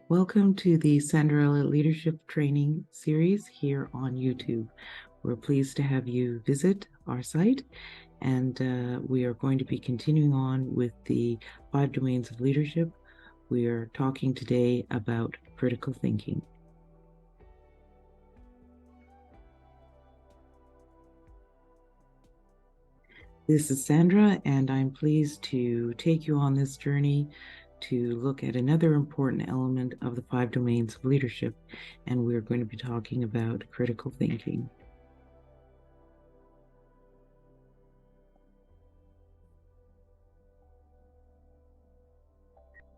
Welcome to the Sandaraella Leadership Training Series here on YouTube. We're pleased to have you visit our site, and we are going to be continuing on with the 5 domains of leadership. We are talking today about critical thinking. This is Sandra, and I'm pleased to take you on this journey to look at another important element of the 5 domains of leadership, and we're going to be talking about critical thinking.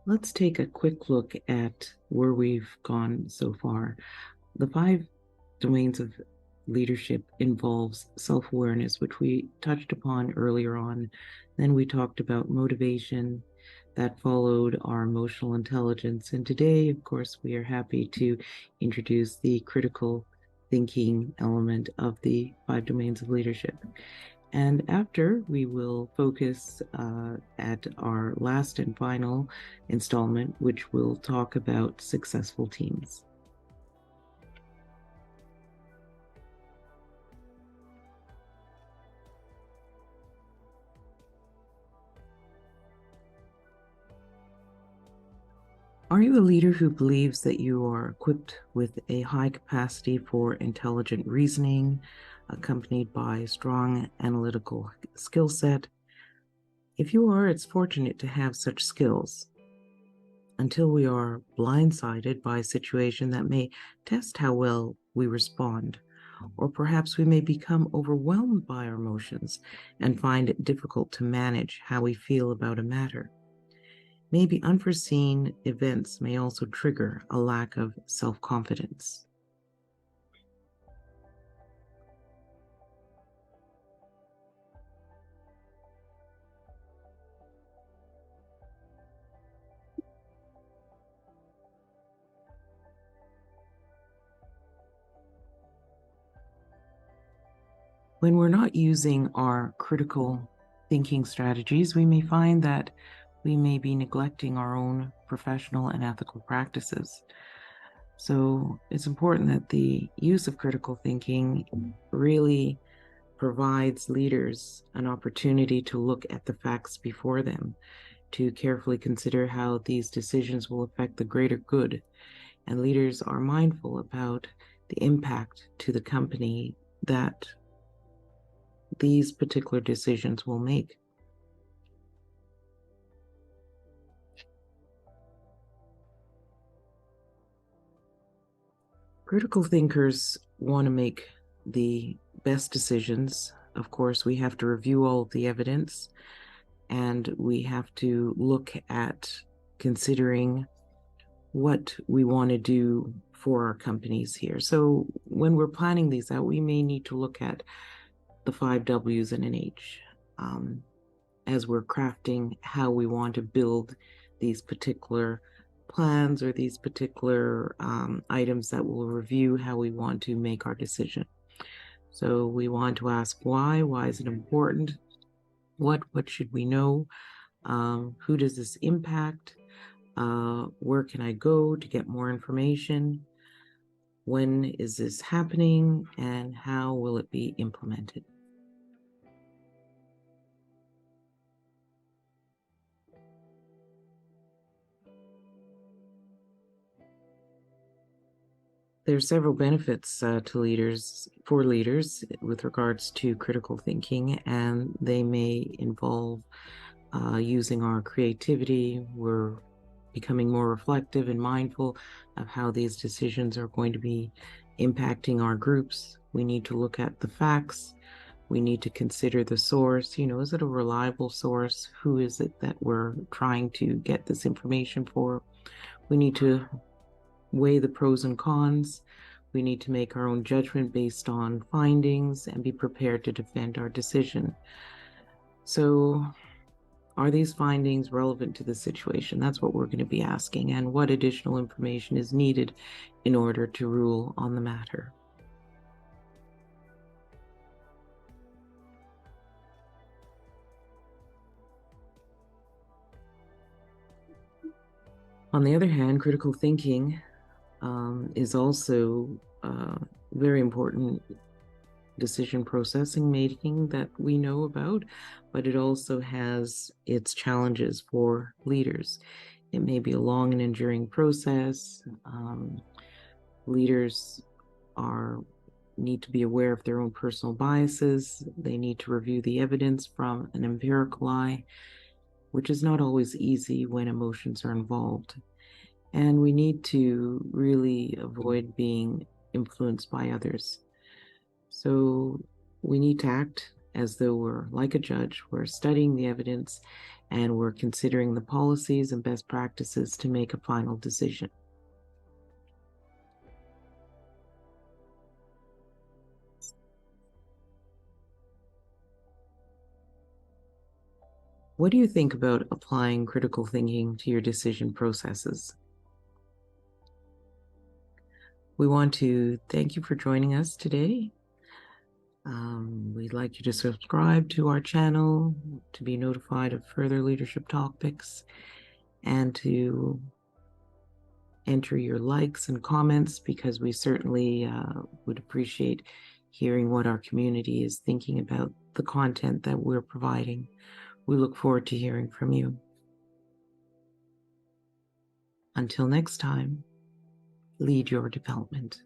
Let's take a quick look at where we've gone so far. The 5 domains of leadership involves self-awareness, which we touched upon earlier on. Then we talked about motivation. That followed our emotional intelligence. And today, of course, we are happy to introduce the critical thinking element of the 5 domains of leadership. And after, we will focus at our last and final installment, which will talk about successful teams. Are you a leader who believes that you are equipped with a high capacity for intelligent reasoning, accompanied by a strong analytical skill set? If you are, it's fortunate to have such skills. Until we are blindsided by a situation that may test how well we respond, or perhaps we may become overwhelmed by our emotions and find it difficult to manage how we feel about a matter. Maybe unforeseen events may also trigger a lack of self-confidence. When we're not using our critical thinking strategies, we may find that we may be neglecting our own professional and ethical practices. So it's important that the use of critical thinking really provides leaders an opportunity to look at the facts before them, to carefully consider how these decisions will affect the greater good. And leaders are mindful about the impact to the company that these particular decisions will make. Critical thinkers want to make the best decisions. Of course, we have to review all of the evidence, and we have to look at considering what we want to do for our companies here. So when we're planning these out, we may need to look at the 5 W's and an H as we're crafting how we want to build these particular plans or these particular items that will review how we want to make our decision. So we want to ask why is it important? What should we know? Who does this impact? Where can I go to get more information? When is this happening, and how will it be implemented? There are several benefits to leaders with regards to critical thinking, and they may involve using our creativity. We're becoming more reflective and mindful of how these decisions are going to be impacting our groups. We need to look at the facts. We need to consider the source. Is it a reliable source? Who is it that we're trying to get this information for? We need to weigh the pros and cons. We need to make our own judgment based on findings and be prepared to defend our decision. So, are these findings relevant to the situation? That's what we're going to be asking, and what additional information is needed in order to rule on the matter. On the other hand, critical thinking is also very important decision processing making that we know about, but it also has its challenges for leaders. It may be a long and enduring process. Leaders need to be aware of their own personal biases. They need to review the evidence from an empirical eye, which is not always easy when emotions are involved. And we need to really avoid being influenced by others. So we need to act as though we're like a judge. We're studying the evidence and we're considering the policies and best practices to make a final decision. What do you think about applying critical thinking to your decision processes? We want to thank you for joining us today. We'd like you to subscribe to our channel to be notified of further leadership topics and to enter your likes and comments, because we certainly would appreciate hearing what our community is thinking about the content that we're providing. We look forward to hearing from you. Until next time, lead your development.